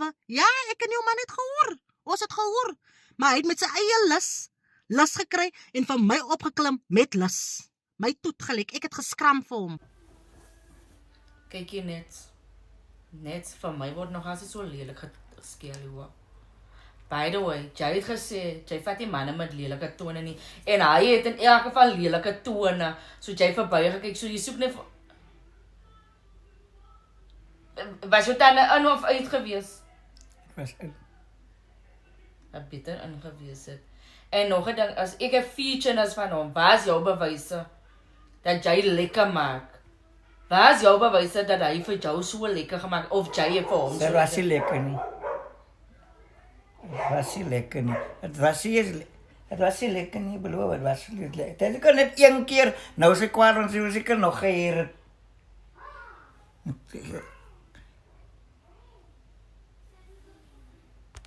slawe. Ja, ek en jou man het gehoor. Ons het gehoor. Maar hy het met sy eie lus gekry en van my opgeklim met lus. My toet gelyk, ek het geskram vir hom. Kyk hier net van my word nog as so lelik geskeel hoor. By the way, jy het gesê, jy vat die manne met lelike tone nie, en hy het in elk geval lelike tone, so jy verby gekyk, so jy soek net, was jou tande in of uit gewees? Was in. Het beter in gewees het. En nog 'n ding, as ek 'n feature is van hom, waar is jou bewyse dat jy lekker maak? Waar is jou bewyse dat hy vir jou so lekker gemaak, of jy vir hom Dat was nie lekker nie. Het was nie lekker nie. Het was nie lekker nie, beloof, het was nie lekker. Het ek net een keer, nou is ek kwaad, want sy was seker nog geheer het.